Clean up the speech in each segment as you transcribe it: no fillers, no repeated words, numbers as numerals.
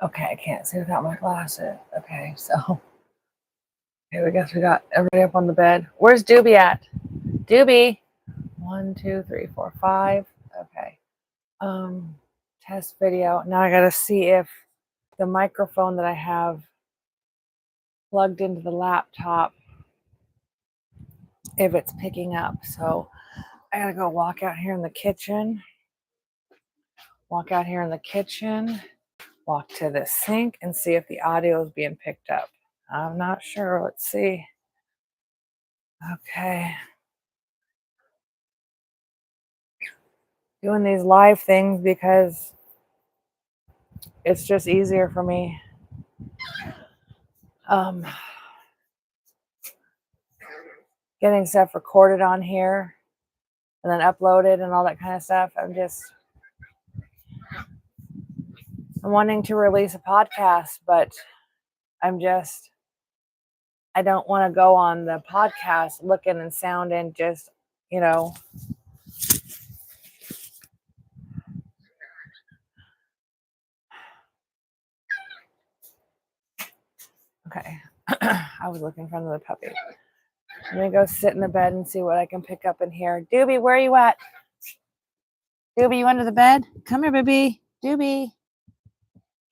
Okay, I can't see without my glasses. Okay, so okay, we guess we got everybody up on the bed. Where's Doobie at? Doobie. 1, 2, 3, 4, 5. Okay. Um, Test video. Now I gotta see if the microphone that I have plugged into the laptop, if it's picking up. So I gotta go walk out here in the kitchen. Walk out here in the kitchen. Walk to the sink and see if the audio is being picked up. I'm not sure. Let's see. Okay. Doing these live things because it's just easier for me. Getting stuff recorded on here and then uploaded and all that kind of stuff. I'm wanting to release a podcast, but I don't want to go on the podcast looking and sounding just, you know. Okay. I was looking in front of the puppy. I'm going to go sit in the bed and see what I can pick up in here. Doobie, where are you at? Doobie, you under the bed? Come here, baby. Doobie.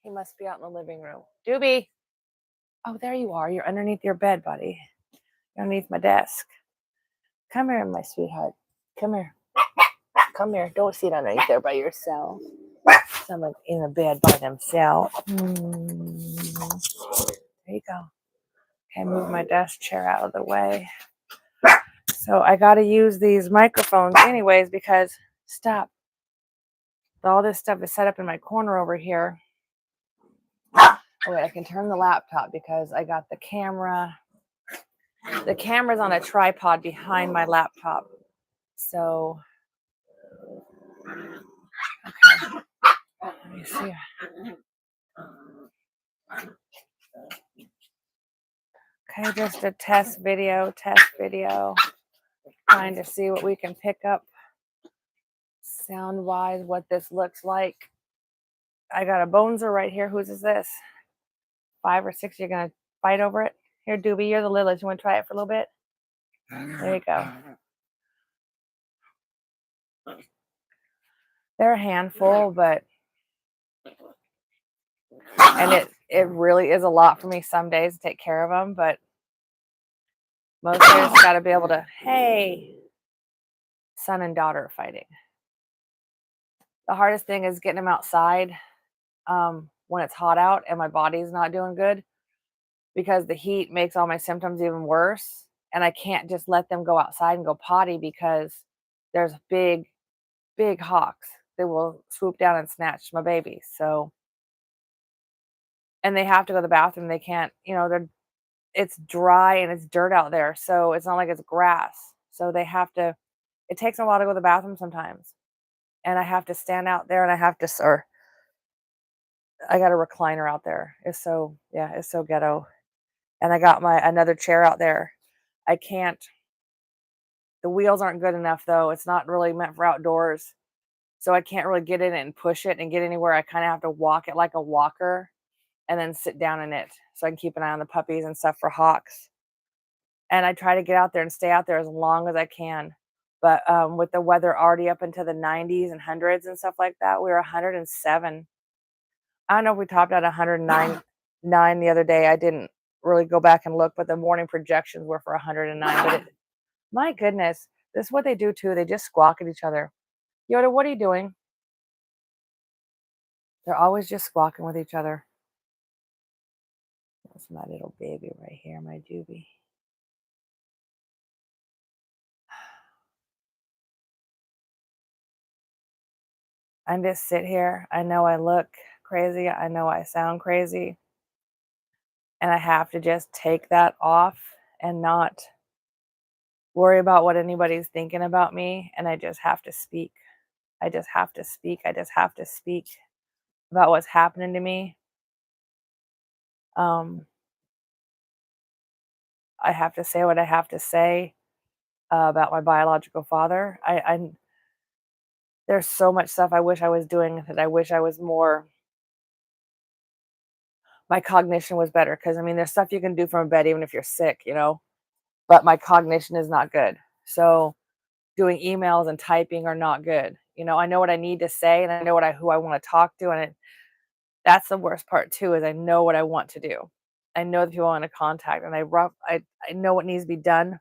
He must be out in the living room. Doobie. Oh, there you are. You're underneath your bed, buddy. You're underneath my desk. Come here, my sweetheart. Come here. Come here. Don't sit underneath there by yourself. Someone in the bed by themselves. There you go. Okay, move my desk chair out of the way. So I got to use these microphones anyways because, stop. All this stuff is set up in my corner over here. Oh, wait, I can turn the laptop because I got the camera. The camera's on a tripod behind my laptop. So, okay. Let me see. Okay, just a test video. Trying to see what we can pick up sound-wise, what this looks like. I got a Boneser right here. Whose is this? 5 or 6. You're going to fight over it? Here, Doobie, you're the Lilith. You want to try it for a little bit? There you go. They're a handful, but and it really is a lot for me some days to take care of them, but most days got to be able to, hey, son and daughter are fighting. The hardest thing is getting them outside when it's hot out and my body's not doing good because the heat makes all my symptoms even worse. And I can't just let them go outside and go potty because there's big hawks that will swoop down and snatch my baby. So, and they have to go to the bathroom. They can't, it's dry and it's dirt out there. So it's not like it's grass. So they have to, it takes a while to go to the bathroom sometimes. And I have to stand out there and I got a recliner out there. It's so ghetto. And I got another chair out there. I can't, the wheels aren't good enough though. It's not really meant for outdoors. So I can't really get in it and push it and get anywhere. I kind of have to walk it like a walker and then sit down in it so I can keep an eye on the puppies and stuff for hawks. And I try to get out there and stay out there as long as I can. But with the weather already up into the 90s and hundreds and stuff like that, we were 107. I don't know if we topped at 109 the other day. I didn't really go back and look, but the morning projections were for 109. But my goodness, this is what they do too. They just squawk at each other. Yoda, what are you doing? They're always just squawking with each other. That's my little baby right here, my Doobie. I just sit here. I know I look crazy. I know I sound crazy. And I have to just take that off and not worry about what anybody's thinking about me. And I just have to speak. I just have to speak. I just have to speak about what's happening to me. I have to say what I have to say about my biological father. There's so much stuff I wish I was doing that I wish I was more my cognition was better because I mean, there's stuff you can do from bed even if you're sick, but my cognition is not good. So doing emails and typing are not good. I know what I need to say and I know who I want to talk to, and that's the worst part too is I know what I want to do. I know the people I want to contact, and I know what needs to be done,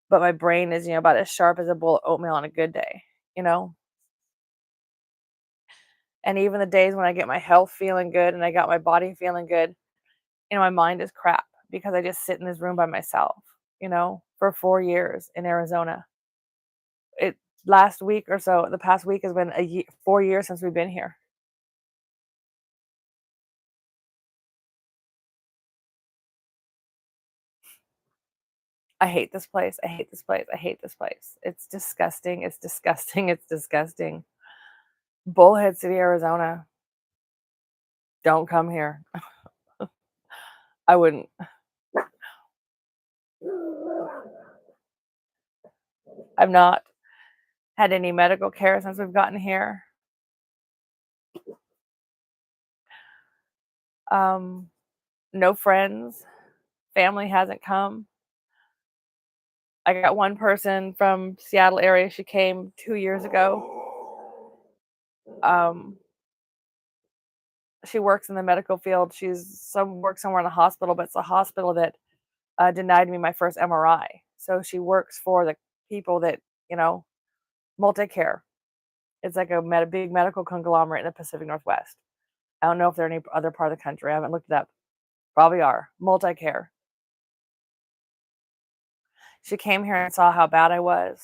but my brain is about as sharp as a bowl of oatmeal on a good day, you know. And even the days when I get my health feeling good and I got my body feeling good, my mind is crap because I just sit in this room by myself, for 4 years in Arizona. It last week or so, the past week has been 4 years since we've been here. I hate this place. I hate this place. I hate this place. It's disgusting. It's disgusting. It's disgusting. Bullhead City, Arizona. Don't come here. I wouldn't. I've not had any medical care since we've gotten here. Um, no friends. Family hasn't come. I got one person from Seattle area. She came 2 years ago. Um, she works in the medical field. She's some works somewhere in a hospital, but it's a hospital that denied me my first MRI. So she works for the people that you know Multicare. It's like a big medical conglomerate in the Pacific Northwest. I don't know if they're any other part of the country. I haven't looked it up. Probably are. Multicare. She came here and saw how bad I was,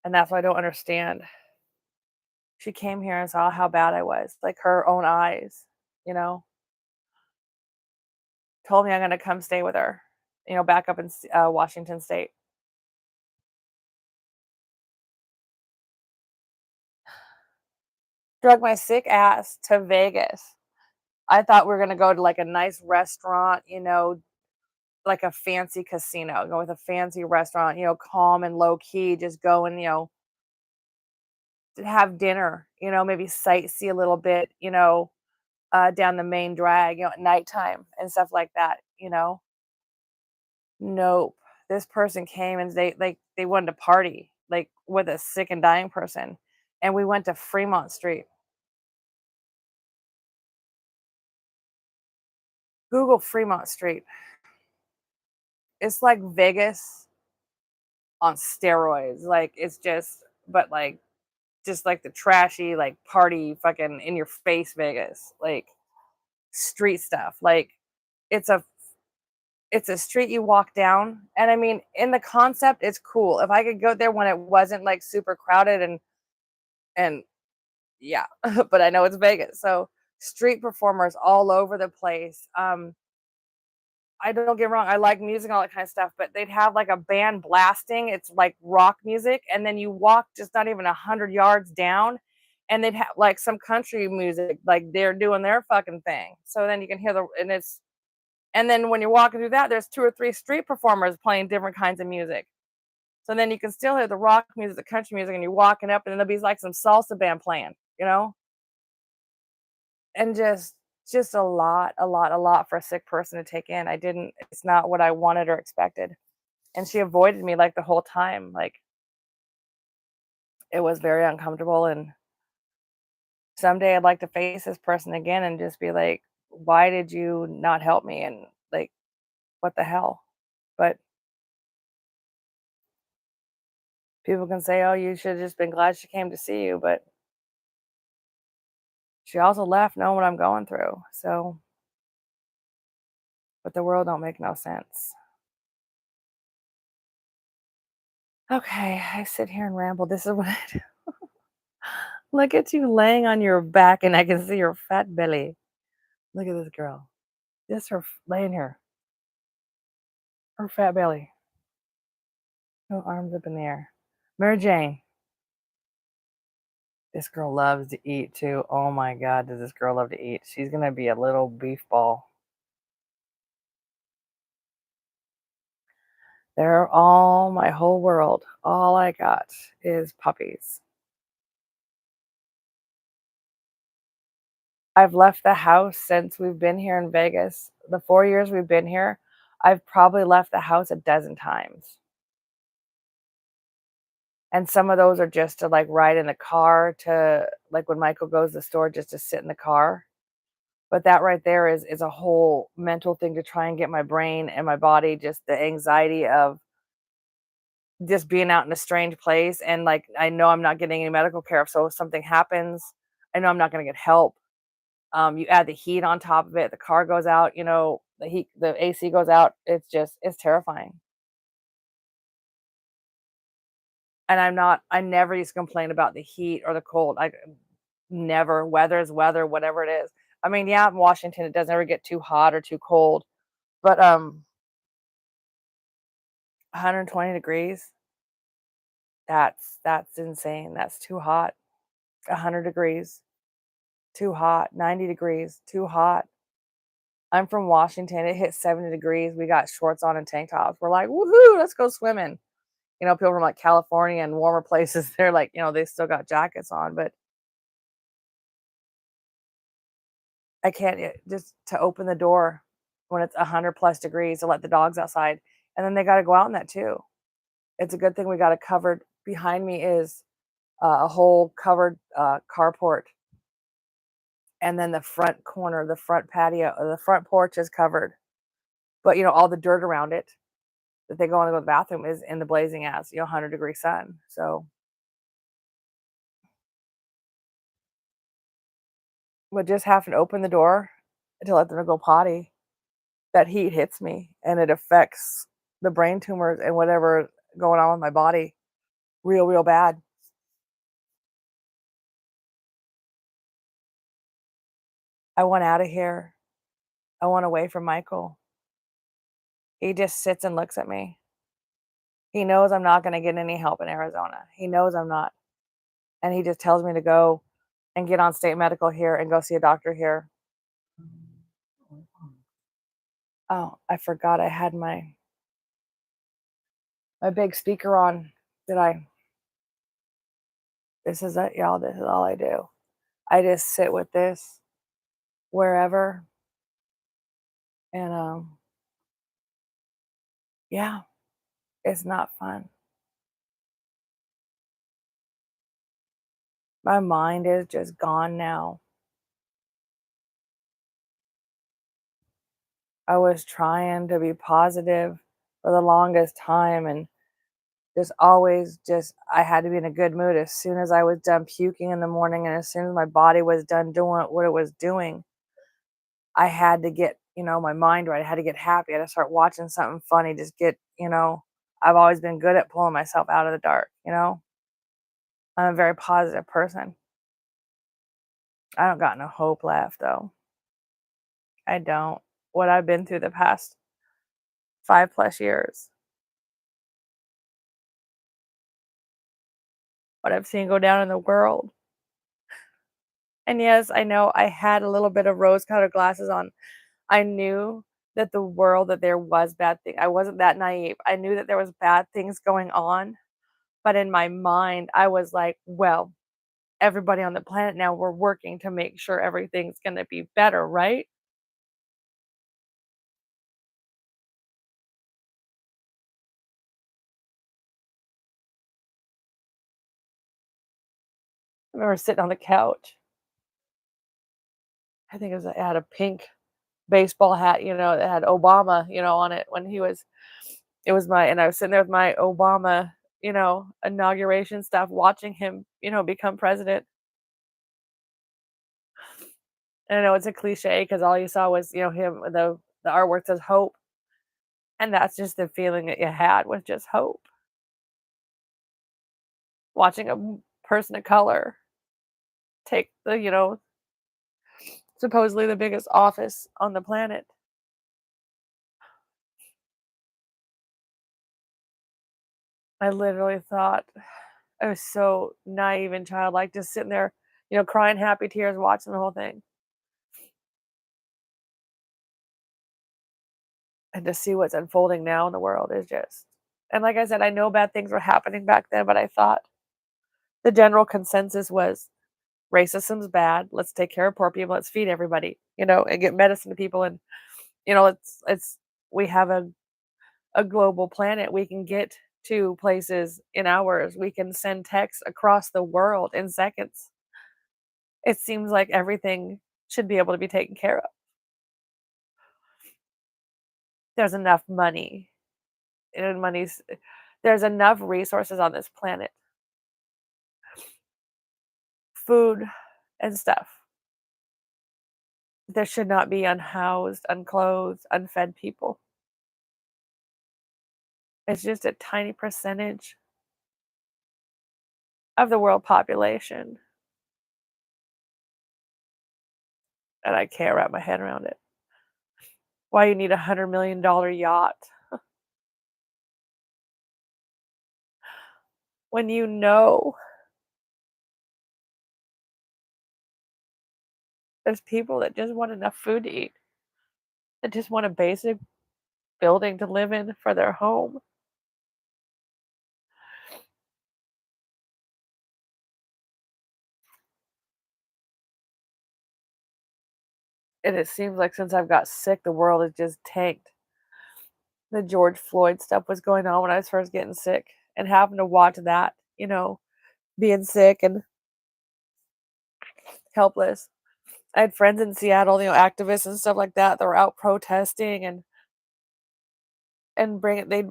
and that's what I don't understand. She came here and saw how bad I was, like her own eyes, you know. Told me I'm gonna come stay with her, back up in Washington State. Drug my sick ass to Vegas. I thought we were gonna go to like a nice restaurant, like a fancy casino, go with a fancy restaurant, calm and low key, just go and, to have dinner, maybe sightsee a little bit, down the main drag, at nighttime and stuff like that. Nope. This person came and they wanted to party, like with a sick and dying person. And we went to Fremont Street. Google Fremont Street. It's like Vegas on steroids. Like it's but like just like the trashy, like party fucking in your face Vegas. Like street stuff. Like it's a it's a street you walk down. And I mean, in the concept, it's cool. If I could go there when it wasn't like super crowded and yeah, but I know it's Vegas. So street performers all over the place. I don't get me wrong, I like music and all that kind of stuff, but they'd have like a band blasting. It's like rock music, and then you walk just not even 100 yards down, and they'd have like some country music, like they're doing their fucking thing. So then you can hear and then when you're walking through that, there's two or three street performers playing different kinds of music. So then you can still hear the rock music, the country music, and you're walking up, and then there'll be like some salsa band playing, and just a lot for a sick person to take in. It's not what I wanted or expected. And she avoided me like the whole time. Like it was very uncomfortable. And someday I'd like to face this person again and just be like, why did you not help me? And like, what the hell? But people can say, oh, you should have just been glad she came to see you. But she also left knowing what I'm going through. So, but the world don't make no sense. Okay, I sit here and ramble. This is what I do. Look at you laying on your back, and I can see your fat belly. Look at this girl. Just laying here, her fat belly, no arms up in the air. Mary Jane, this girl loves to eat too. Oh my God, does this girl love to eat? She's gonna be a little beef ball. They're all my whole world. All I got is puppies. I've left the house since we've been here in Vegas. The 4 years we've been here, I've probably left the house a dozen times. And some of those are just to, like, ride in the car to like, when Michael goes to the store just to sit in the car. But that right there is a whole mental thing to try and get my brain and my body just the anxiety of just being out in a strange place, and, like, I know I'm not getting any medical care, so if something happens, I know I'm not gonna get help. You add the heat on top of it, the car goes out, the AC goes out, it's terrifying. And I never used to complain about the heat or the cold, I never, weather is weather, whatever it is. I mean, yeah, in Washington, it doesn't ever get too hot or too cold, but, 120 degrees, that's insane, that's too hot. 100 degrees, too hot. 90 degrees, too hot. I'm from Washington, it hit 70 degrees, we got shorts on and tank tops. We're like, "Woohoo, let's go swimming." People from, like, California and warmer places, they're like, they still got jackets on, but I can't just to open the door when it's 100 plus degrees to let the dogs outside, and then they gotta go out in that too. It's a good thing we got it covered. Behind me is, a whole covered, carport, and then the front corner, the front patio or the front porch is covered, but, all the dirt around it that they go in to go to the bathroom is in the blazing ass, 100-degree sun, so but just having to open the door to let them go potty, that heat hits me, and it affects the brain tumors and whatever going on with my body real, real bad. I want out of here. I want away from Michael. He just sits and looks at me. He knows I'm not gonna get any help in Arizona. He knows I'm not, and he just tells me to go and get on state medical here and go see a doctor here. Oh, I forgot I had my big speaker on. Did I This is it, y'all, this is all I do. I just sit with this wherever, and, yeah, it's not fun. My mind is just gone now. I was trying to be positive for the longest time and just always just I had to be in a good mood as soon as I was done puking in the morning and as soon as my body was done doing what it was doing, I had to get, my mind right. I had to get happy. I had to start watching something funny, just I've always been good at pulling myself out of the dark. I'm a very positive person. I don't got no hope left though. I don't. What I've been through the past 5 plus years, what I've seen go down in the world. And yes, I know I had a little bit of rose-colored glasses on. I knew that the world that there was bad thing I wasn't that naive. I knew that there was bad things going on, but in my mind, I was like, "Well, everybody on the planet now, we're working to make sure everything's gonna be better, right?" I remember sitting on the couch. I think it had a pink baseball hat, that had Obama, on it when he was it was my and I was sitting there with my Obama, inauguration stuff, watching him, become president. And I know it's a cliche because all you saw was, him with the artwork says hope, and that's just the feeling that you had was just hope. Watching a person of color take the, supposedly the biggest office on the planet. I literally thought I was so naive and childlike, just sitting there, crying happy tears watching the whole thing. And to see what's unfolding now in the world is just and like I said, I know bad things were happening back then, but I thought the general consensus was Racism's bad. Let's take care of poor people. Let's feed everybody, and get medicine to people. And, it's we have a global planet. We can get to places in hours. We can send texts across the world in seconds. It seems like everything should be able to be taken care of. There's enough money, and there's enough resources on this planet, food and stuff. There should not be unhoused, unclothed, unfed people. It's just a tiny percentage of the world population, and I can't wrap my head around it. Why you need $100 million yacht when you know there's people that just want enough food to eat, that just want a basic building to live in for their home. And it seems like since I've got sick, the world has just tanked. The George Floyd stuff was going on when I was first getting sick, and having to watch that, being sick and helpless. I had friends in Seattle, activists and stuff like that were out protesting, and they'd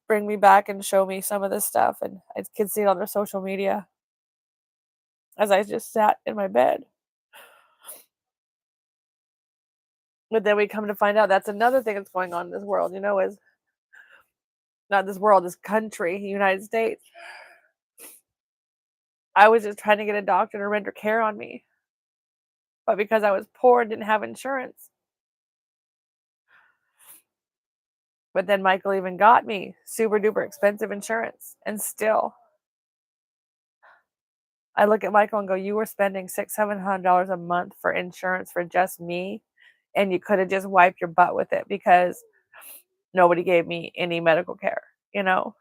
bring me back and show me some of this stuff, and I could see it on their social media as I just sat in my bed. But then we come to find out that's another thing that's going on in this world, is not this world, this country, United States. I was just trying to get a doctor to render care on me. But because I was poor and didn't have insurance. But then Michael even got me super duper expensive insurance. And still, I look at Michael and go, you were spending $600-700 a month for insurance for just me. And you could have just wiped your butt with it because nobody gave me any medical care, you know?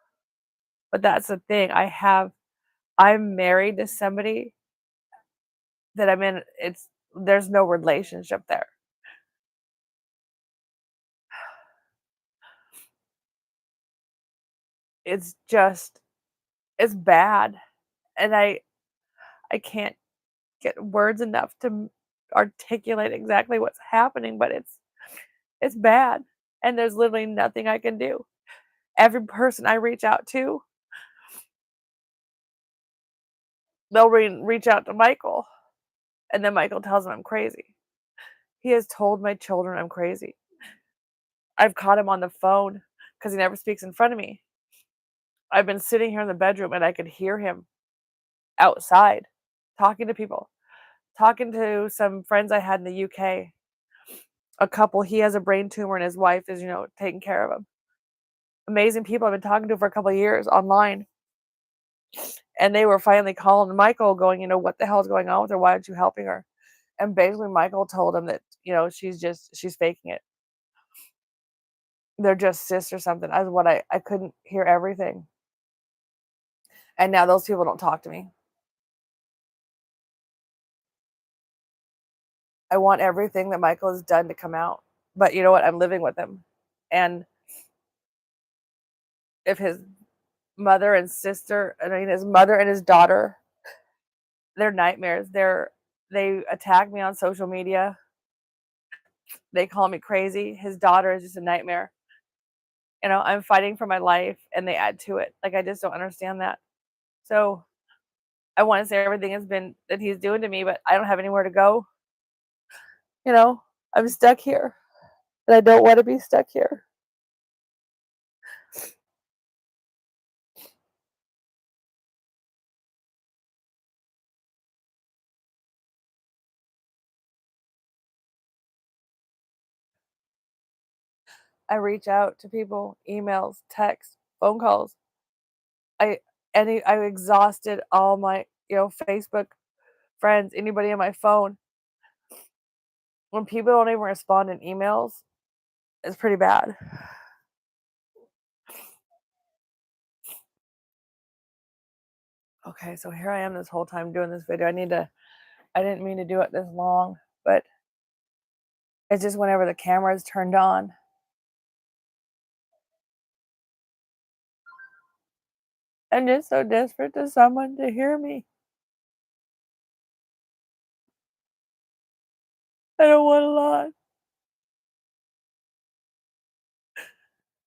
But that's the thing. I'm married to somebody that I'm in. There's no relationship there. It's just, it's bad. And I can't get words enough to articulate exactly what's happening, but it's bad. And there's literally nothing I can do. Every person I reach out to, they'll reach out to Michael, and then Michael tells them I'm crazy. He has told my children I'm crazy. I've caught him on the phone because he never speaks in front of me. I've been sitting here in the bedroom and I could hear him outside talking to people, talking to some friends I had in the UK. A couple, he has a brain tumor and his wife is, taking care of him. Amazing people I've been talking to for a couple of years online. And they were finally calling Michael going, what the hell's going on with her? Why aren't you helping her? And basically Michael told him that, she's faking it. They're just cis or something. I couldn't hear everything. And now those people don't talk to me. I want everything that Michael has done to come out. But you know what? I'm living with him. And if his mother and sister, his mother and his daughter, they're nightmares. They attack me on social media. They call me crazy. His daughter is just a nightmare. I'm fighting for my life and they add to it. Like, I just don't understand that. So I want to say everything has been that he's doing to me, but I don't have anywhere to go. I'm stuck here and I don't want to be stuck here. I reach out to people, emails, texts, phone calls. I I exhausted all my, Facebook friends, anybody on my phone. When people don't even respond in emails, it's pretty bad. Okay, so here I am this whole time doing this video. I need to I didn't mean to do it this long, but it's just whenever the camera is turned on, I'm just so desperate to someone to hear me. I don't want a lot.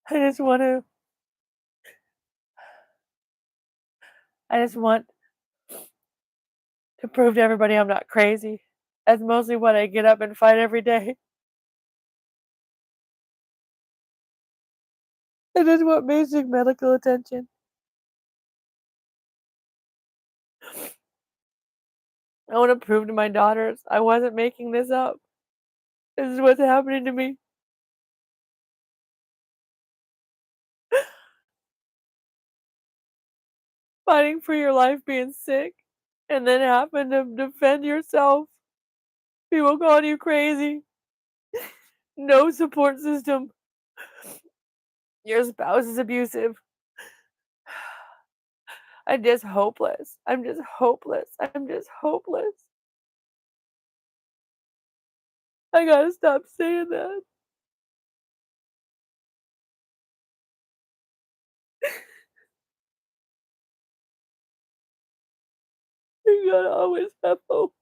I just want to I just want to prove to everybody I'm not crazy. That's mostly what I get up and fight every day. I just want basic medical attention. I want to prove to my daughters I wasn't making this up. This is what's happening to me. Fighting for your life being sick and then having to defend yourself. People calling you crazy. No support system. Your spouse is abusive. I'm just hopeless. I'm just hopeless. I'm just hopeless. I gotta stop saying that. You gotta always have hope.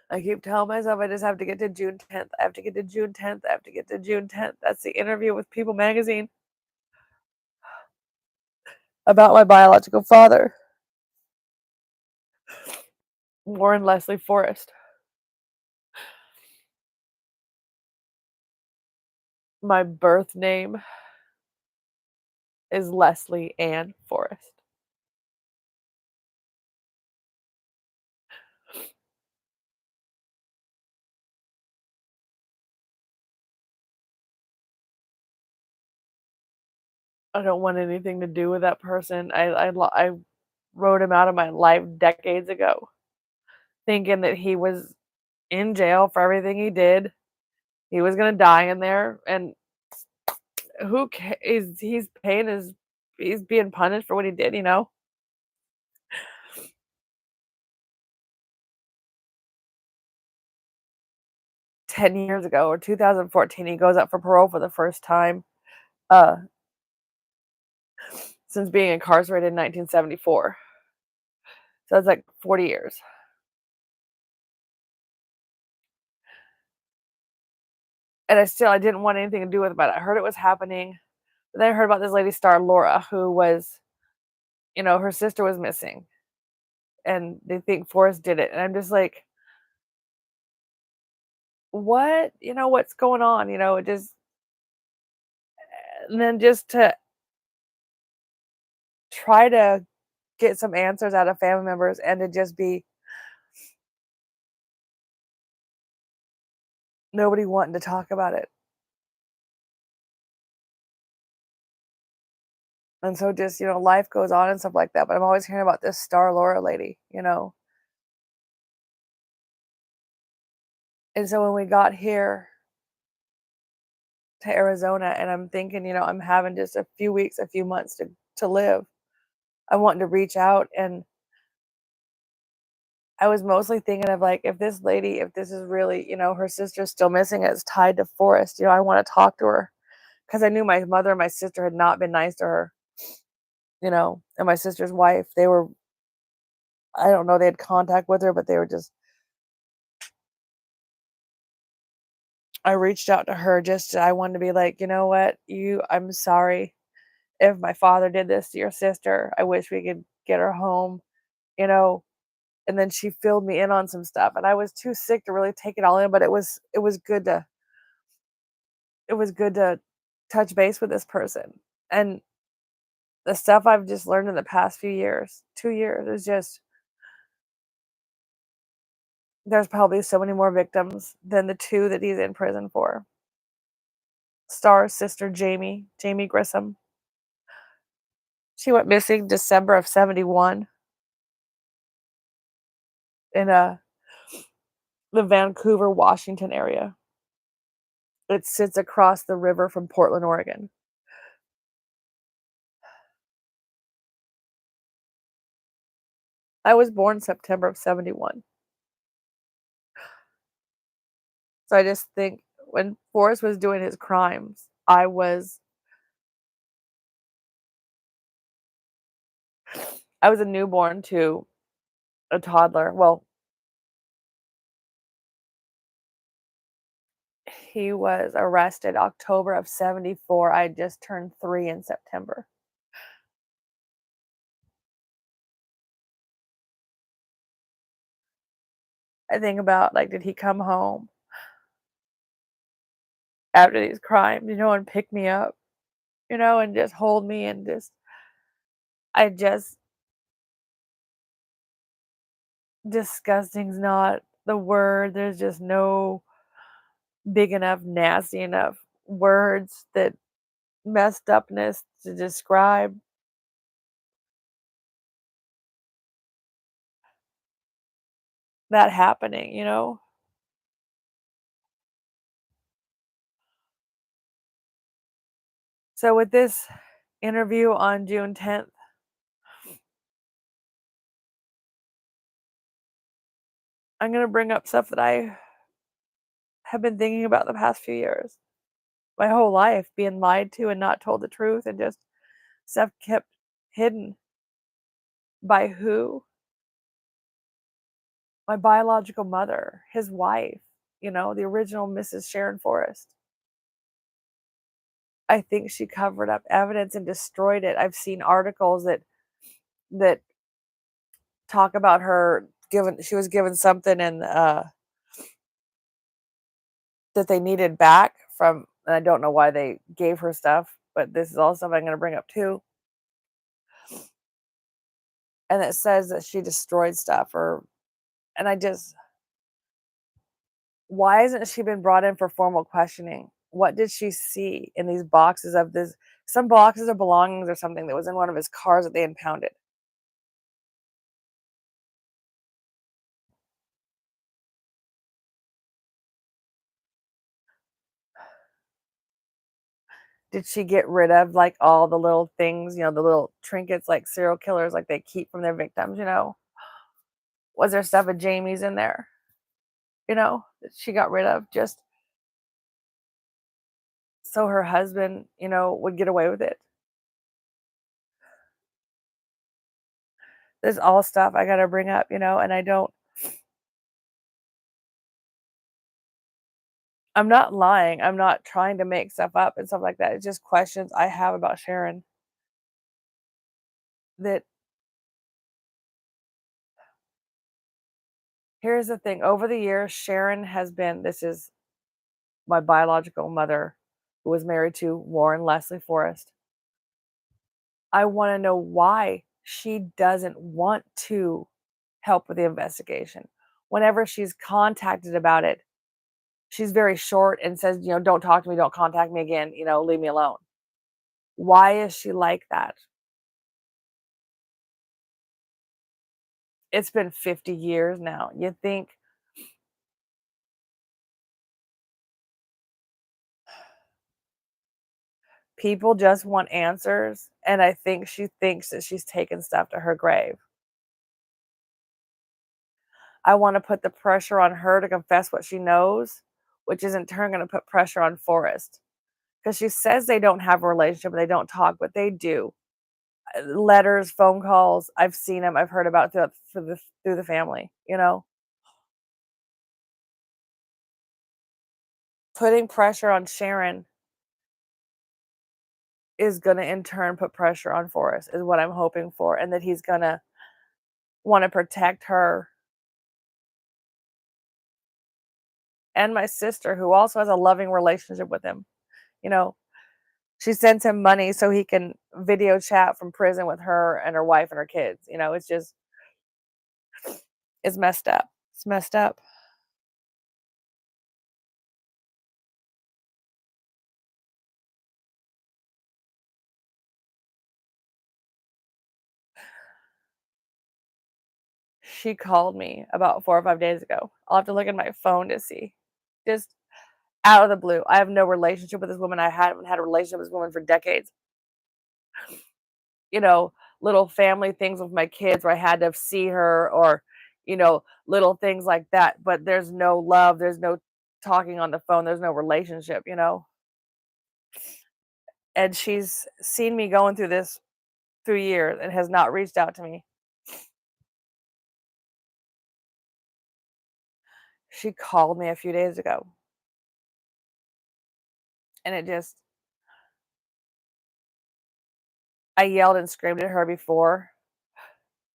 I keep telling myself I just have to get to June 10th. I have to get to June 10th. I have to get to June 10th. That's the interview with People magazine about my biological father, Warren Leslie Forrest. My birth name is Leslie Ann Forrest. I don't want anything to do with that person. I wrote him out of my life decades ago, thinking that he was in jail for everything he did. He was gonna die in there, and who is he's being punished for what he did, 10 years ago or 2014, he goes up for parole for the first time, uh, since being incarcerated in 1974. So it's like 40 years. And I didn't want anything to do with it, but I heard it was happening. But then I heard about this lady star Laura who was, her sister was missing and they think Forrest did it. And I'm just like, what? What's going on? It just and then just to try to get some answers out of family members and to just be nobody wanting to talk about it. And so just, life goes on and stuff like that. But I'm always hearing about this star Laura lady. And so when we got here to Arizona and I'm thinking, I'm having just a few weeks, a few months to live, I wanted to reach out and I was mostly thinking of like if this lady, if this is really, her sister's still missing, it's tied to Forrest, I want to talk to her. Because I knew my mother and my sister had not been nice to her, and my sister's wife, they were I don't know, they had contact with her, but they were just I reached out to her I wanted to be like, "You know what? I'm sorry if my father did this to your sister. I wish we could get her home," you know? And then she filled me in on some stuff, and I was too sick to really take it all in, but it was good to touch base with this person. And the stuff I've just learned in the past few years, 2 years, is just there's probably so many more victims than the 2 that he's in prison for. Star's sister, Jamie Grissom. She went missing December of '71 in, the Vancouver, Washington area. It sits across the river from Portland, Oregon. I was born September of '71. So I just think when Forrest was doing his crimes, I was a newborn to a toddler. Well, he was arrested October of '74. I just turned 3 in September. I think about, like, did he come home after these crimes, and pick me up, and just hold me and just I just disgusting's not the word. There's just no big enough, nasty enough words that messed upness to describe that happening. So with this interview on June 10th, I'm gonna bring up stuff that I have been thinking about the past few years. My whole life being lied to and not told the truth and just stuff kept hidden. By who? My biological mother, his wife, the original Mrs. Sharon Forrest. I think she covered up evidence and destroyed it. I've seen articles that talk about her given she was given something and that they needed back from, and I don't know why they gave her stuff, but this is all stuff I'm gonna bring up too. And it says that she destroyed stuff or and I just why hasn't she been brought in for formal questioning? What did she see in these boxes of this some boxes of belongings or something that was in one of his cars that they impounded? Did she get rid of, like, all the little things, the little trinkets like serial killers, like, they keep from their victims? Was there stuff of Jamie's in there, that she got rid of just so her husband, would get away with it? There's all stuff I gotta bring up, and I'm not lying, I'm not trying to make stuff up and stuff like that, it's just questions I have about Sharon that here's the thing, over the years, Sharon has been this is my biological mother who was married to Warren Leslie Forrest. I wanna know why she doesn't want to help with the investigation. Whenever she's contacted about it, she's very short and says, "Don't talk to me, don't contact me again, leave me alone." Why is she like that? It's been 50 years now. You think people just want answers, and I think she thinks that she's taken stuff to her grave. I wanna put the pressure on her to confess what she knows, which is in turn gonna put pressure on Forrest, because she says they don't have a relationship, they don't talk, but they do. Letters, phone calls, I've seen them. 'Em, I've heard about through the family. Putting pressure on Sharon is gonna in turn put pressure on Forrest, is what I'm hoping for, and that he's gonna wanna protect her and my sister, who also has a loving relationship with him, you know? She sends him money so he can video chat from prison with her and her wife and her kids. It's just it's messed up. It's messed up. She called me about 4 or 5 days ago. I'll have to look at my phone to see. Just out of the blue. I have no relationship with this woman. I haven't had a relationship with this woman for decades. You know, little family things with my kids where I had to see her or, little things like that. But there's no love. There's no talking on the phone. There's no relationship. And she's seen me going through this through years and has not reached out to me. She called me a few days ago and I yelled and screamed at her before,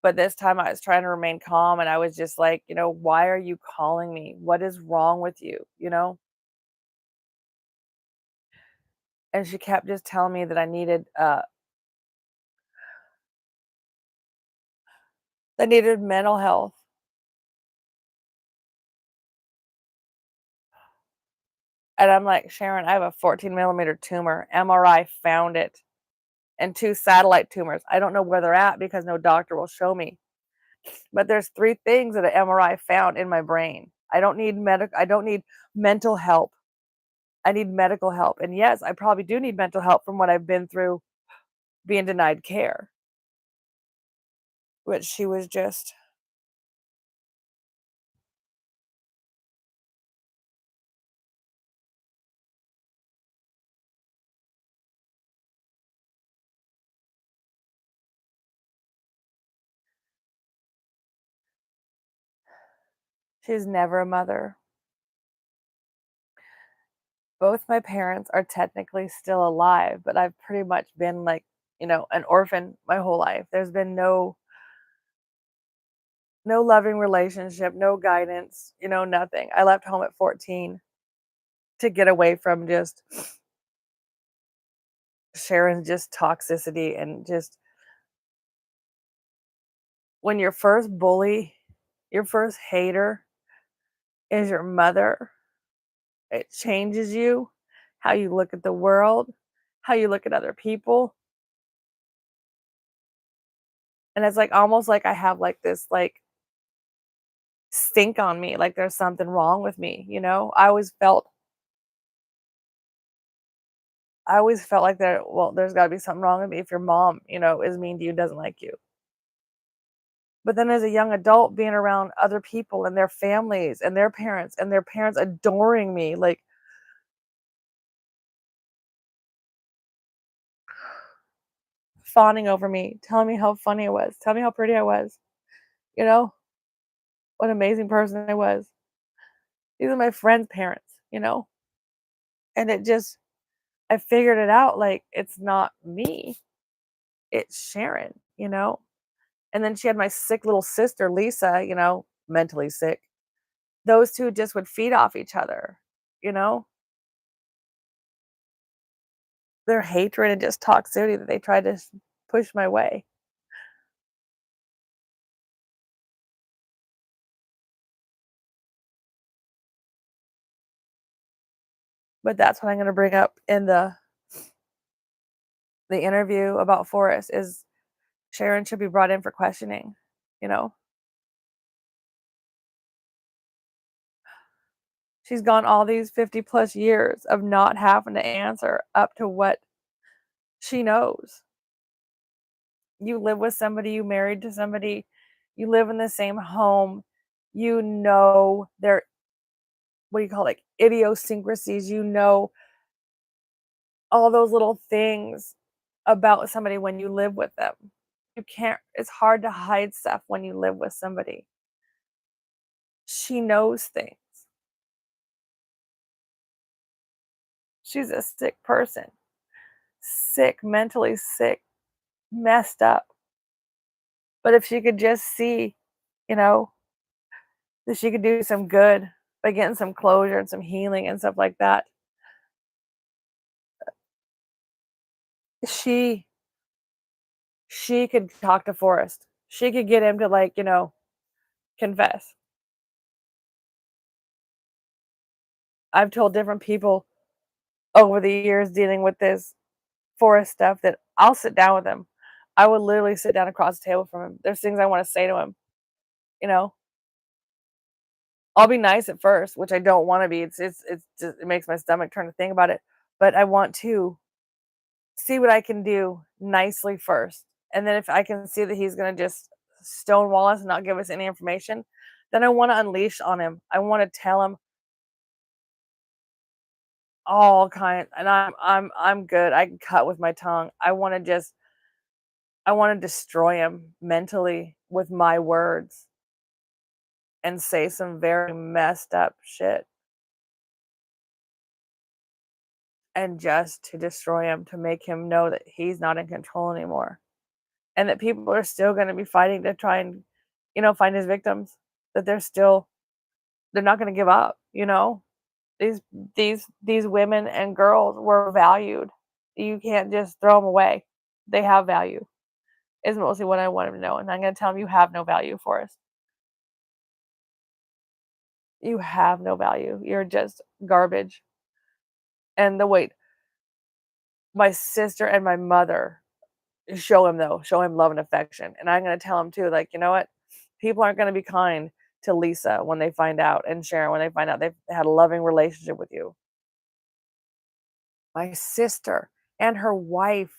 but this time I was trying to remain calm and I was just like, why are you calling me? What is wrong with you? And she kept just telling me that I needed mental health. And I'm like, Sharon, I have a 14 millimeter tumor. MRI found it and two satellite tumors. I don't know where they're at because no doctor will show me. But there's three things that an MRI found in my brain. I don't need mental help. I need medical help. And yes, I probably do need mental help from what I've been through being denied care. Which she's never a mother. Both my parents are technically still alive, but I've pretty much been like, an orphan my whole life. There's been no loving relationship, no guidance, nothing. I left home at 14 to get away from just Sharon's just toxicity and just when your first bully, your first hater is your mother, it changes you, how you look at the world, how you look at other people. And it's like almost like I have like this like stink on me, like there's something wrong with me. I always felt like there's gotta be something wrong with me if your mom, is mean to you, doesn't like you. But then as a young adult being around other people and their families and their parents adoring me, like fawning over me, telling me how funny I was, telling me how pretty I was, you know, what an amazing person I was. These are my friends' parents. And I figured it out, like, it's not me, it's Sharon. And then she had my sick little sister, Lisa, mentally sick. Those 2 just would feed off each other, you know? Their hatred and just toxicity that they tried to push my way. But that's what I'm gonna bring up in the interview about Forrest is Sharon should be brought in for questioning, you know? She's gone all these 50 plus years of not having to answer up to what she knows. You live with somebody, you married to somebody, you live in the same home, you know their what do you call it, like idiosyncrasies, you know all those little things about somebody when you live with them. You can't it's hard to hide stuff when you live with somebody. She knows things. She's a sick person. Sick, mentally sick, messed up. But if she could just see, you know, that she could do some good by getting some closure and some healing and stuff like that, she she could talk to Forrest. She could get him to like, confess. I've told different people over the years dealing with this Forrest stuff that I'll sit down with him. I would literally sit down across the table from him. There's things I want to say to him, you know. I'll be nice at first, which I don't wanna be. It's just it makes my stomach turn to think about it, but I want to see what I can do nicely first, and then if I can see that he's gonna just stonewall us and not give us any information, then I wanna unleash on him. I wanna tell him all kind and I'm good. I can cut with my tongue. I wanna destroy him mentally with my words and say some very messed up shit, and just to destroy him, to make him know that he's not in control anymore, and that people are still gonna be fighting to try and, find his victims, that they're not gonna give up, you know? These these women and girls were valued. You can't just throw them away. They have value, is mostly what I want him to know, and I'm gonna tell him, "You have no value for us. You have no value. You're just garbage." And the wait, my sister and my mother show him though, show him love and affection, and I'm gonna tell him too, like, "You know what? People aren't gonna be kind to Lisa when they find out, and Sharon when they find out they've had a loving relationship with you." My sister and her wife,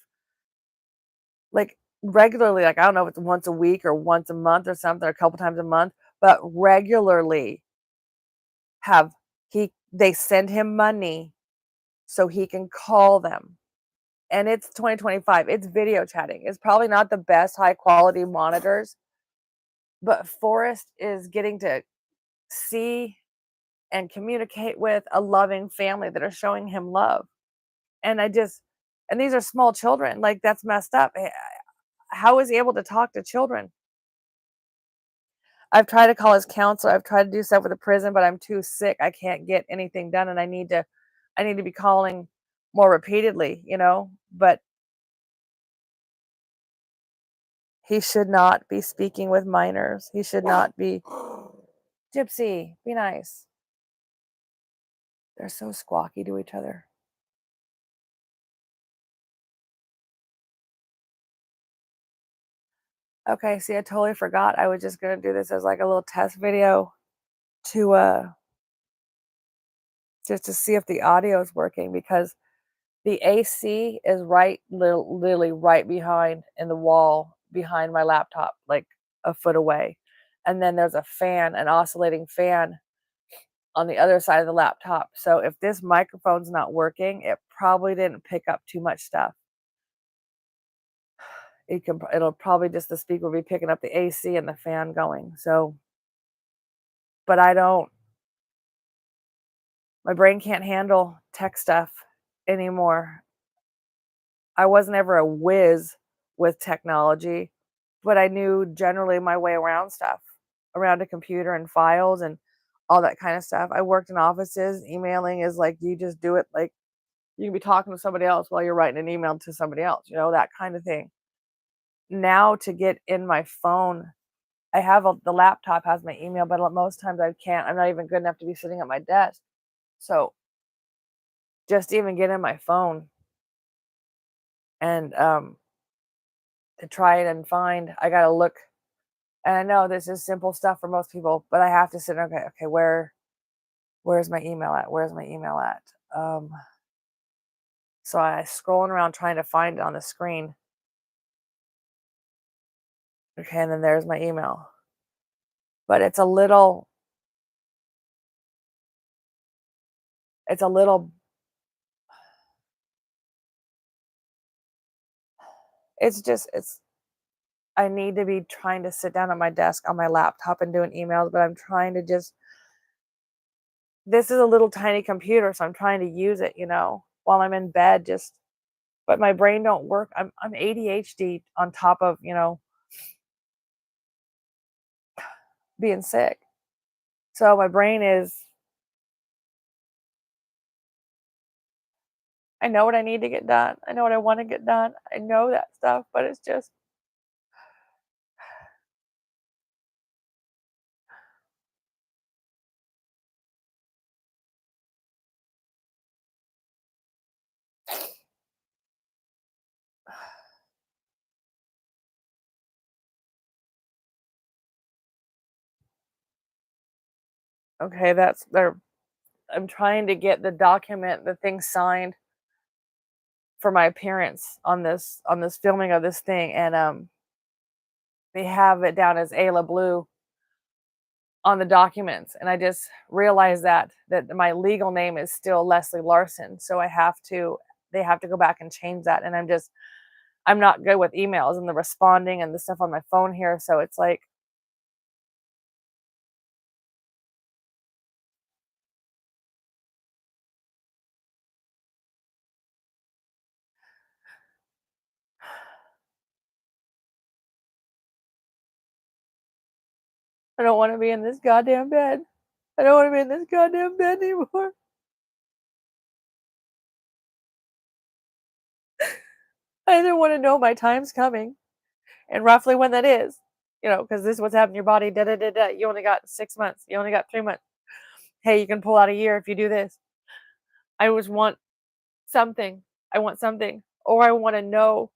like, regularly, like, I don't know if it's once a week or once a month or something, or a couple times a month, but regularly have he they send him money so he can call them. And it's 2025. It's video chatting. It's probably not the best high quality monitors, but Forrest is getting to see and communicate with a loving family that are showing him love. And and these are small children. Like, that's messed up. How is he able to talk to children? I've tried to call his counselor. I've tried to do stuff with the prison, but I'm too sick. I can't get anything done, and I need to be calling more repeatedly, But he should not be speaking with minors. He should not be. Gypsy, be nice. They're so squawky to each other. Okay, see, I totally forgot. I was just gonna do this as like a little test video to just to see if the audio is working, because the AC is literally right behind in the wall behind my laptop, like a foot away. And then there's a fan, an oscillating fan on the other side of the laptop. So if this microphone's not working, it probably didn't pick up too much stuff. It'll probably just the speaker will be picking up the AC and the fan going. So, but I don't my brain can't handle tech stuff anymore. I wasn't ever a whiz with technology, but I knew generally my way around stuff, around a computer and files and all that kind of stuff. I worked in offices. Emailing is like you just do it like you can be talking to somebody else while you're writing an email to somebody else, that kind of thing. Now to get in my phone, the laptop has my email, but most times I can't. I'm not even good enough to be sitting at my desk. So just to even get in my phone and to try it and find, I gotta look. And I know this is simple stuff for most people, but I have to sit. Okay, where's my email at? Where's my email at? So I scrolling around trying to find it on the screen. Okay, and then there's my email. But it's a little it's just it's I need to be trying to sit down at my desk on my laptop and doing emails, but I'm trying to just this is a little tiny computer, so I'm trying to use it, while I'm in bed, just but my brain don't work. I'm ADHD on top of, being sick. So my brain is I know what I need to get done. I know what I want to get done. I know that stuff, but it's just Okay, that's they're I'm trying to get the document, the thing signed for my appearance on this filming of this thing, and they have it down as Ayla Blue on the documents, and I just realized that my legal name is still Leslie Larson, so I have to they have to go back and change that, and I'm not good with emails and the responding and the stuff on my phone here, so it's like I don't wanna be in this goddamn bed. I don't wanna be in this goddamn bed anymore. I either wanna know my time's coming and roughly when that is, because this is what's happening to your body, da da da da. You only got 6 months. You only got 3 months. Hey, you can pull out a year if you do this. I always want something. I want something. Or I want to know,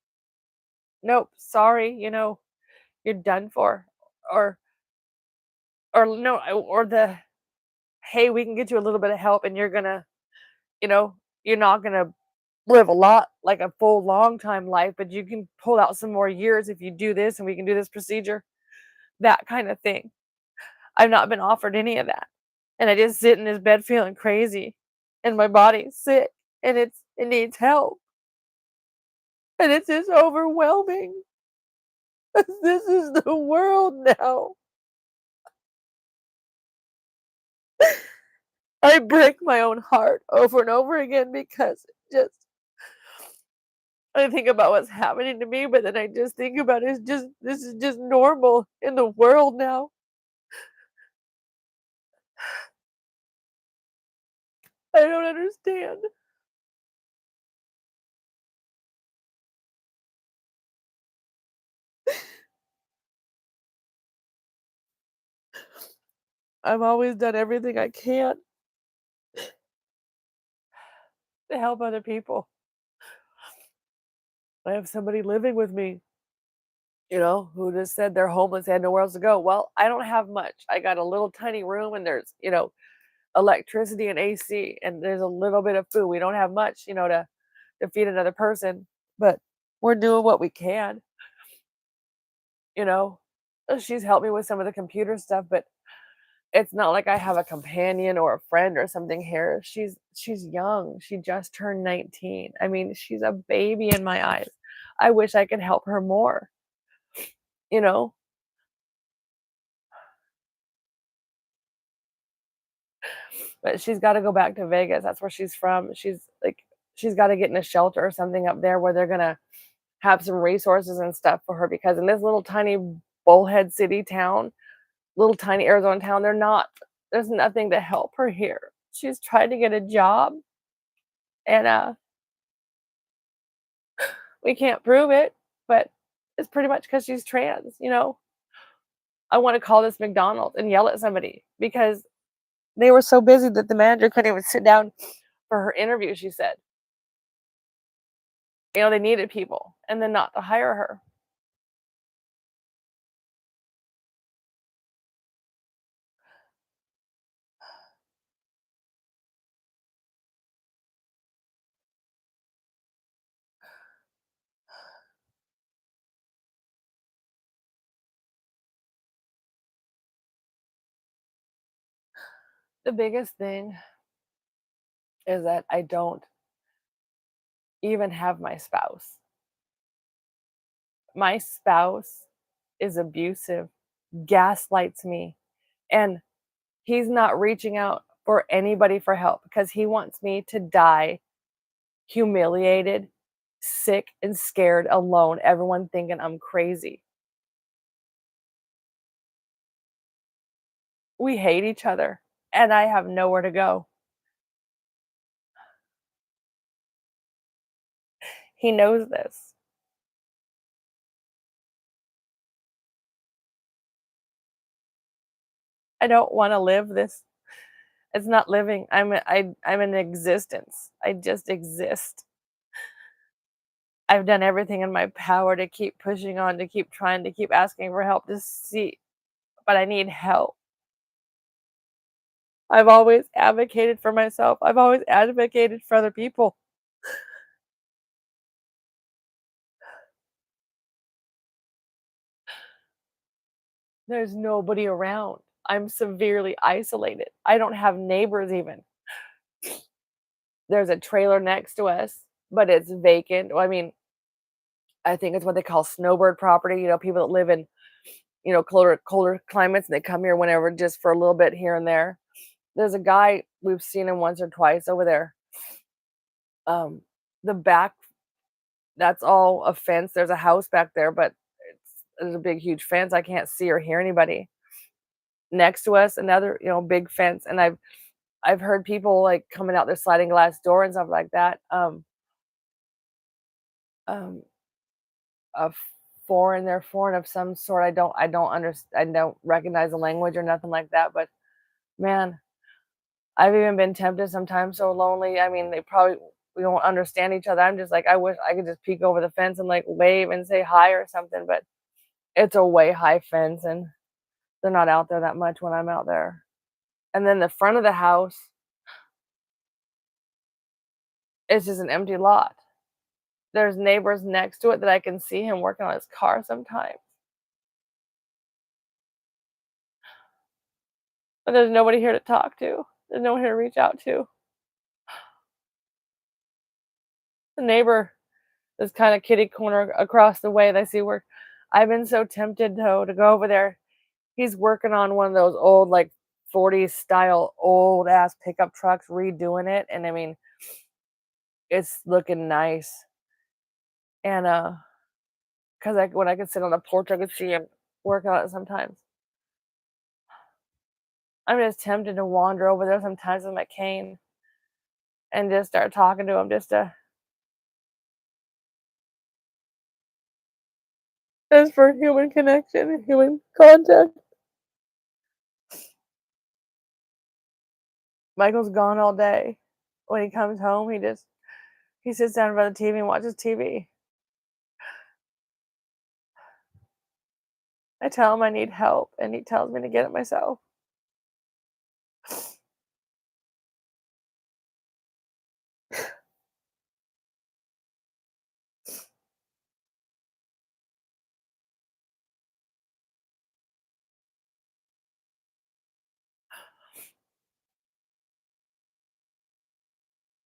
nope, sorry, you're done for. Or no, or the hey, we can get you a little bit of help and you know, you're not gonna live a lot like a full long time life, but you can pull out some more years if you do this and we can do this procedure. That kind of thing. I've not been offered any of that. And I just sit in this bed feeling crazy and my body's sick and it needs help. And it's just overwhelming. This is the world now. I break my own heart over and over again because just I think about what's happening to me, but then I just think about it's just this is just normal in the world now. I don't understand. I've always done everything I can to help other people. I have somebody living with me, who just said they're homeless, they had nowhere else to go. Well, I don't have much. I got a little tiny room and there's, electricity and AC and there's a little bit of food. We don't have much, to feed another person, but we're doing what we can, you know. She's helped me with some of the computer stuff, but it's not like I have a companion or a friend or something here. She's young. She just turned 19. I mean, she's a baby in my eyes. I wish I could help her more, you know? But she's gotta go back to Vegas. That's where she's from. She's gotta get in a shelter or something up there where they're gonna have some resources and stuff for her because in this little tiny Bullhead City town, little tiny Arizona town, there's nothing to help her here. She's tried to get a job and we can't prove it, but it's pretty much because she's trans. I want to call this McDonald's and yell at somebody because they were so busy that the manager couldn't even sit down for her interview, she said. They needed people and then not to hire her. The biggest thing is that I don't even have my spouse. My spouse is abusive, gaslights me, and he's not reaching out for anybody for help because he wants me to die humiliated, sick, and scared, alone, everyone thinking I'm crazy. We hate each other, and I have nowhere to go. He knows this. I don't wanna live this. It's not living. I'm an existence. I just exist. I've done everything in my power to keep pushing on, to keep trying, to keep asking for help, to see but I need help. I've always advocated for myself. I've always advocated for other people. There's nobody around. I'm severely isolated. I don't have neighbors even. There's a trailer next to us, but it's vacant. Well, I mean, I think it's what they call snowbird property, people that live in, colder climates, and they come here whenever just for a little bit here and there. There's a guy, we've seen him once or twice over there. Um, the back, that's all a fence. There's a house back there, but there's a big, huge fence. I can't see or hear anybody. Next to us, another, big fence, and I've heard people, like, coming out their sliding glass door and stuff like that. Um, a foreign they're foreign of some sort. I don't recognize the language or nothing like that, but man, I've even been tempted sometimes, so lonely. I mean, we don't understand each other. I'm just like, I wish I could just peek over the fence and, like, wave and say hi or something, but it's a way high fence, and they're not out there that much when I'm out there. And then the front of the house is just an empty lot. There's neighbors next to it that I can see him working on his car sometimes, but there's nobody here to talk to. There's no one here to reach out to. The neighbor is kinda kitty corner across the way that I see work. I've been so tempted, though, to go over there. He's working on one of those old, like, 40s style old ass pickup trucks, redoing it, and I mean, it's looking nice, and, 'cause when I could sit on the porch, I could see him working on it sometimes. I'm just tempted to wander over there sometimes with my cane and just start talking to him just for human connection, human contact. Michael's gone all day. When he comes home, he sits down in front of the TV and watches TV. I tell him I need help, and he tells me to get it myself.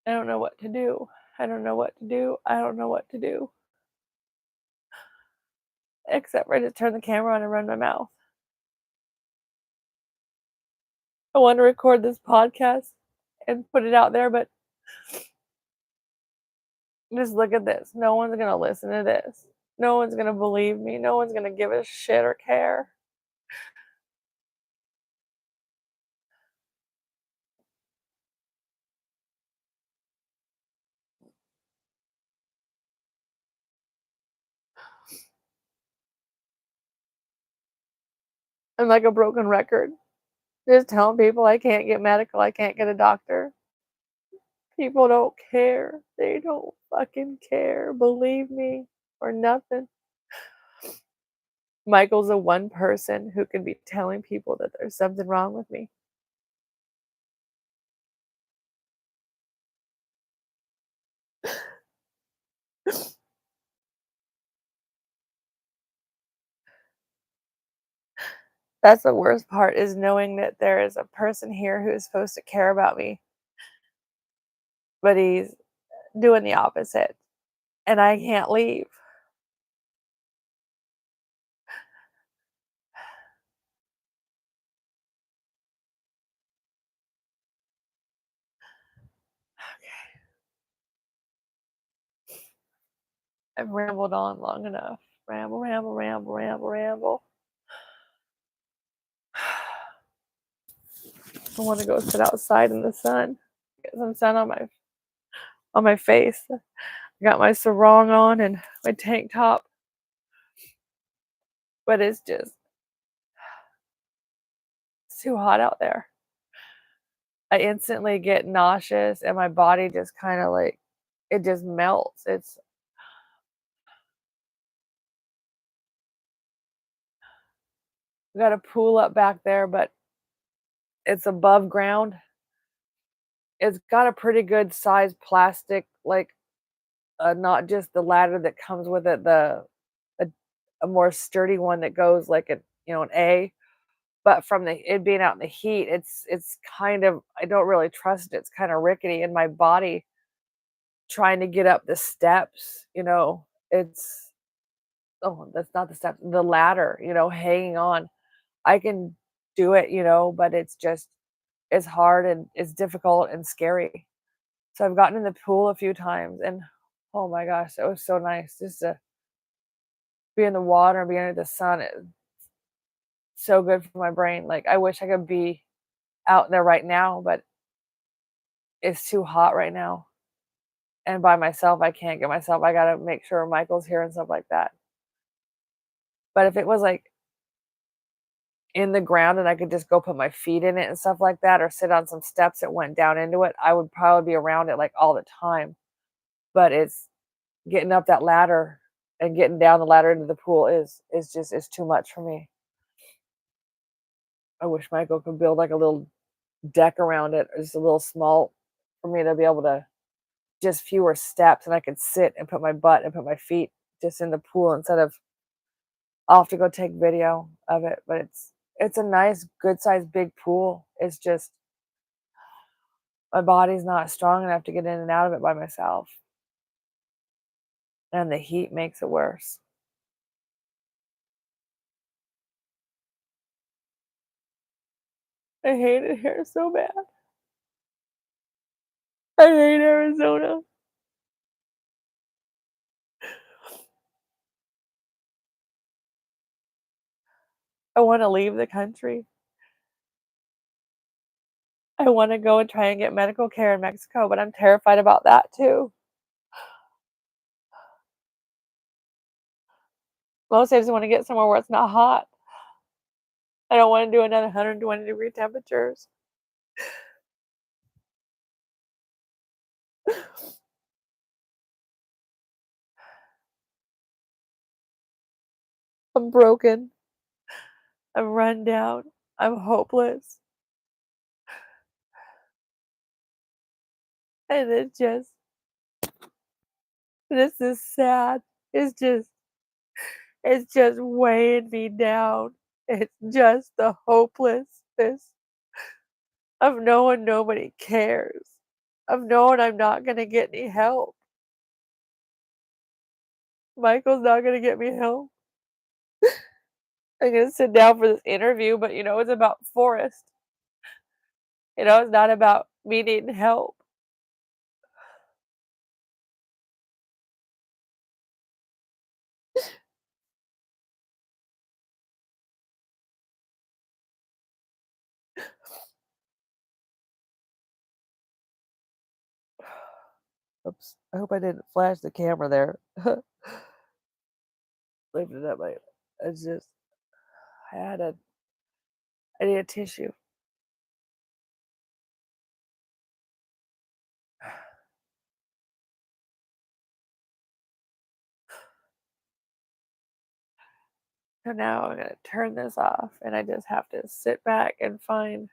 I don't know what to do. I don't know what to do. I don't know what to do. Except for just turn the camera on and run my mouth. I want to record this podcast and put it out there, but just look at this. No one's gonna listen to this. No one's gonna believe me. No one's gonna give a shit or care. I'm like a broken record. Just telling people I can't get medical, I can't get a doctor. People don't care. They don't fucking care. Believe me or nothing. Michael's the one person who can be telling people that there's something wrong with me. That's the worst part, is knowing that there is a person here who is supposed to care about me, but he's doing the opposite, and I can't leave. I've rambled on long enough. Ramble, ramble, ramble, ramble, ramble. I wanna go sit outside in the sun, get some sun on my face. I got my sarong on and my tank top, but it's too hot out there. I instantly get nauseous and my body just kinda, like, it just melts. It's We got a pool up back there, but It's above ground. It's got a pretty good sized plastic, like, not just the ladder that comes with it, a a more sturdy one that goes like an A, but from the it being out in the heat, it's kind of I don't really trust it, it's kinda rickety, and my body trying to get up the steps, it's oh, that's not the steps, the ladder, hanging on. I can do it, but it's hard and it's difficult and scary. So I've gotten in the pool a few times and oh my gosh, it was so nice just to be in the water and be under the sun. It's so good for my brain. Like I wish I could be out there right now, but it's too hot right now. And by myself, I can't get myself. I gotta make sure Michael's here and stuff like that. But if it was like in the ground and I could just go put my feet in it and stuff like that, or sit on some steps that went down into it, I would probably be around it like all the time. But it's getting up that ladder and getting down the ladder into the pool is too much for me. I wish Michael could build like a little deck around it, or just a little small for me to be able to just fewer steps and I could sit and put my butt and put my feet just in the pool instead of I'll have to go take video of it. But it's a nice, good sized big pool. It's just my body's not strong enough to get in and out of it by myself. And the heat makes it worse. I hate it here so bad. I hate Arizona. I wanna leave the country. I wanna go and try and get medical care in Mexico, but I'm terrified about that too. Mostly I just wanna get somewhere where it's not hot. I don't wanna do another 120-degree temperatures. I'm broken. I'm run down. I'm hopeless. And this is sad. It's just it's just weighing me down. It's just the hopelessness of knowing nobody cares, of knowing I'm not gonna get any help. Michael's not gonna get me help. I'm gonna sit down for this interview, but it's about Forrest. It's not about me needing help. Oops. I hope I didn't flash the camera there. Lifted up my it's just I had a I need a tissue. So now I'm gonna turn this off and I just have to sit back and find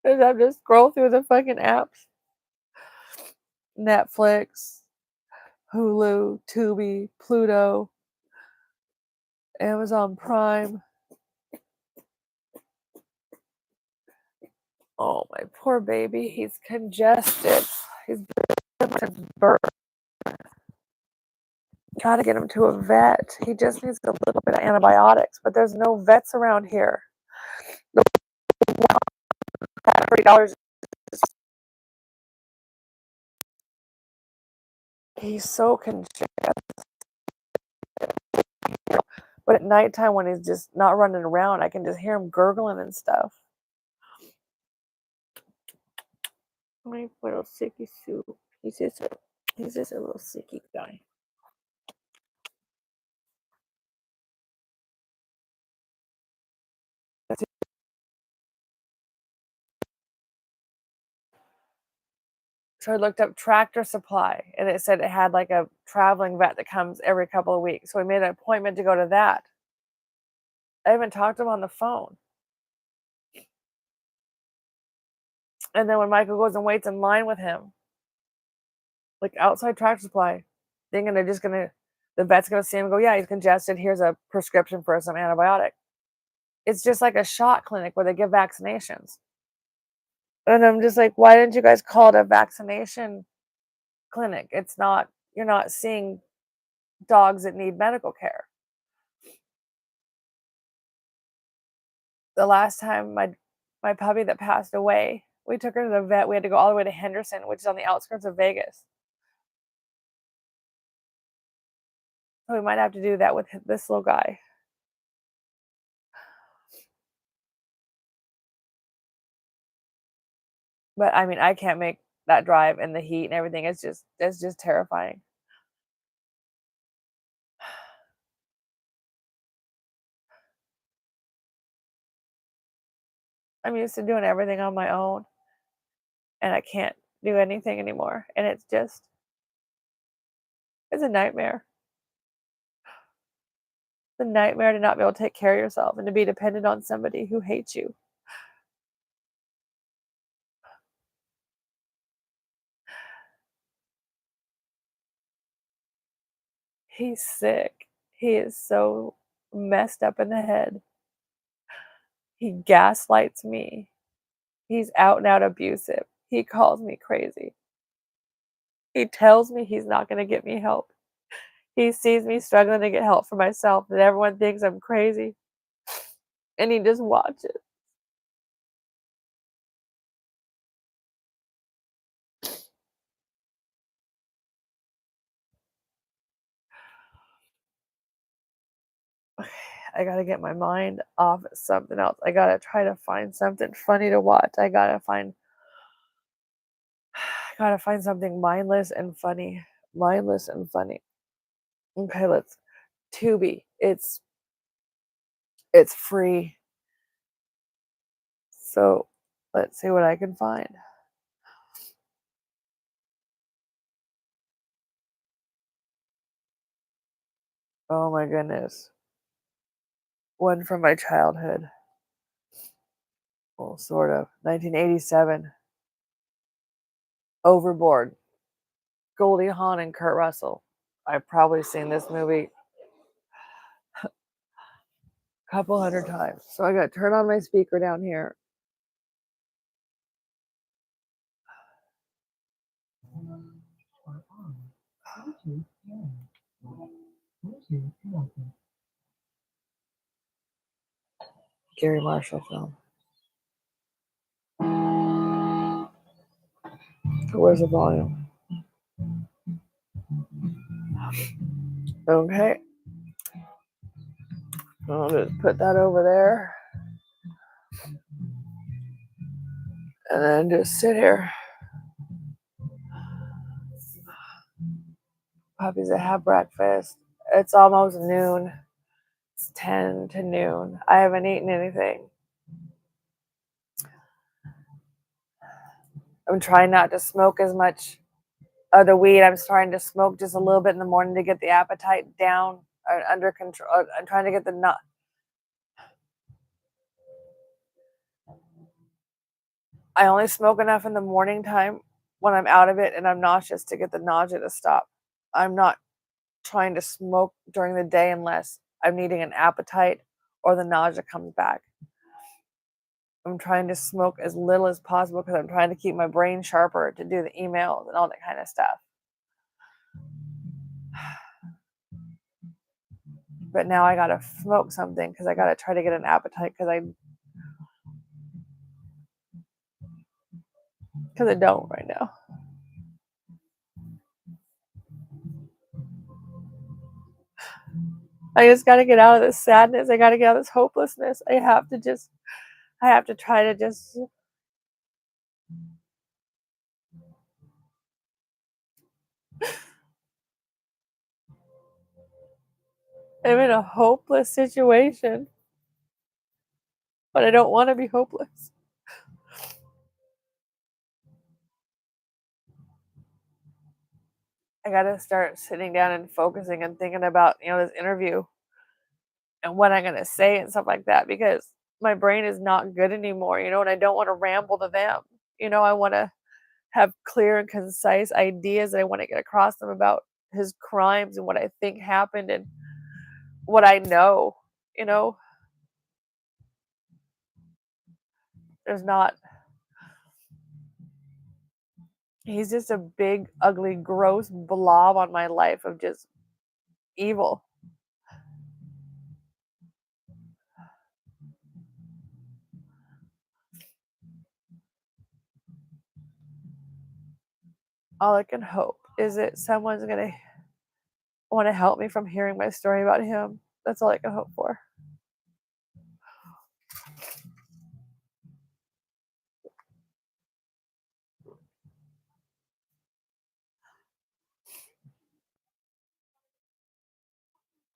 because I just scroll through the fucking apps. Netflix, Hulu, Tubi, Pluto, Amazon Prime. Oh, my poor baby. He's congested. He's been since birth. Gotta get him to a vet. He just needs a little bit of antibiotics, but there's no vets around here. The $30. He's so congested. But at nighttime when he's just not running around, I can just hear him gurgling and stuff. My little sicky soup. He's just a little sicky guy. So I looked up Tractor Supply and it said it had like a traveling vet that comes every couple of weeks. So we made an appointment to go to that. I haven't talked to him on the phone. And then when Michael goes and waits in line with him, like outside Tractor Supply, thinking they're just gonna the vet's gonna see him and go, "Yeah, he's congested. Here's a prescription for some antibiotic." It's just like a shot clinic where they give vaccinations. And I'm just like, "Why didn't you guys call it a vaccination clinic? It's not you're not seeing dogs that need medical care." The last time my puppy that passed away, we took her to the vet. We had to go all the way to Henderson, which is on the outskirts of Vegas. So we might have to do that with this little guy. But I mean, I can't make that drive in the heat and everything. It's just terrifying. I'm used to doing everything on my own and I can't do anything anymore. And it's a nightmare. It's a nightmare to not be able to take care of yourself and to be dependent on somebody who hates you. He's sick. He is so messed up in the head. He gaslights me. He's out and out abusive. He calls me crazy. He tells me he's not going to get me help. He sees me struggling to get help for myself, and everyone thinks I'm crazy, and he just watches. I gotta get my mind off of something else. I gotta try to find something funny to watch. I gotta find something mindless and funny. Mindless and funny. Okay, let's Tubi. It's free. So let's see what I can find. Oh my goodness. One from my childhood. Well, sort of. 1987. Overboard. Goldie Hawn and Kurt Russell. I've probably seen this movie a couple hundred times. So I gotta turn on my speaker down here. Gary Marshall film. Where's the volume? Okay. I'll just put that over there. And then just sit here. Puppies that have breakfast. It's almost noon. It's 10 to noon. I haven't eaten anything. I'm trying not to smoke as much of the weed. I'm trying to smoke just a little bit in the morning to get the appetite down under control. I'm trying to get the nut. I only smoke enough in the morning time when I'm out of it and I'm nauseous to get the nausea to stop. I'm not trying to smoke during the day unless I'm needing an appetite or the nausea comes back. I'm trying to smoke as little as possible because I'm trying to keep my brain sharper to do the emails and all that kind of stuff. But now I gotta smoke something because I gotta try to get an appetite because I don't right now. I just gotta get out of this sadness. I gotta get out of this hopelessness. I have to try to just I'm in a hopeless situation, but I don't want to be hopeless. I gotta start sitting down and focusing and thinking about, this interview and what I'm gonna say and stuff like that because my brain is not good anymore, and I don't want to ramble to them. I want to have clear and concise ideas that I want to get across them about his crimes and what I think happened and what I know. You know, there's not, he's just a big, ugly, gross blob on my life of just evil. All I can hope is that someone's going to want to help me from hearing my story about him. That's all I can hope for.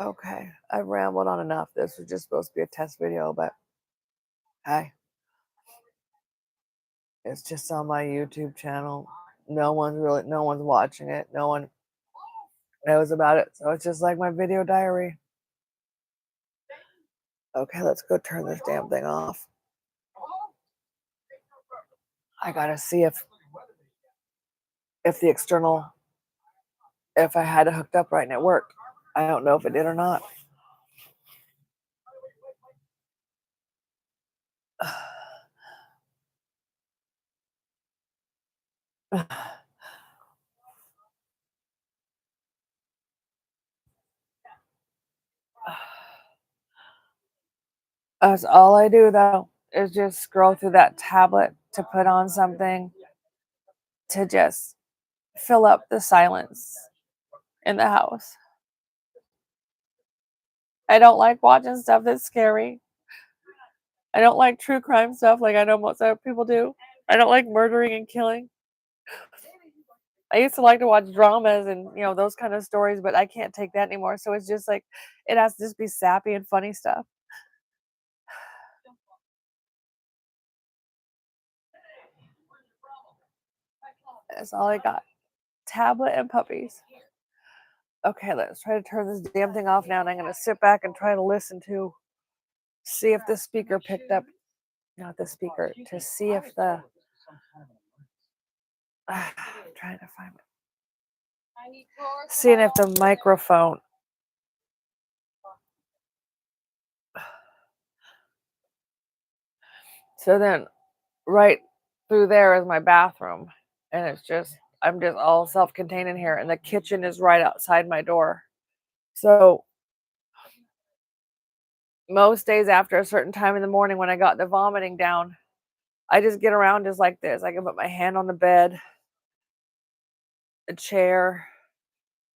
Okay, I've rambled on enough. This was just supposed to be a test video, but hey, it's just on my YouTube channel. No one's watching it. No one knows about it. So it's just like my video diary. Okay, let's go turn this damn thing off. I gotta see if the external, if I had it hooked up right and it worked. I don't know if it did or not. That's all I do though, is just scroll through that tablet to put on something to just fill up the silence in the house. I don't like watching stuff that's scary. I don't like true crime stuff like I know most other people do. I don't like murdering and killing. I used to like to watch dramas and, those kind of stories, but I can't take that anymore. So it's just like it has to just be sappy and funny stuff. That's all I got. Tablet and puppies. Okay, let's try to turn this damn thing off now, and I'm gonna sit back and try to listen to see if the speaker picked up, not the speaker, to see if the I'm trying to find it. Seeing if the microphone. So then right through there is my bathroom, and I'm just all self-contained in here, and the kitchen is right outside my door. So most days after a certain time in the morning when I got the vomiting down, I just get around just like this. I can put my hand on the bed, the chair,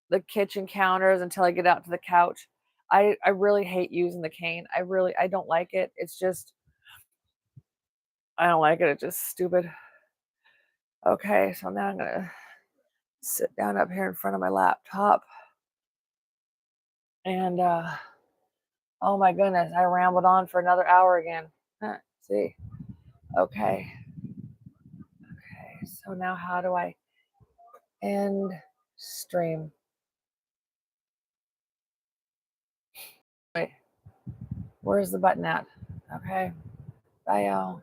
the kitchen counters until I get out to the couch. I really hate using the cane. I don't like it. It's just I don't like it. It's just stupid. Okay, so now I'm gonna sit down up here in front of my laptop and oh my goodness, I rambled on for another hour again. See. Okay. Okay. So now how do I end stream? Wait, where's the button at? Okay. Bye, y'all.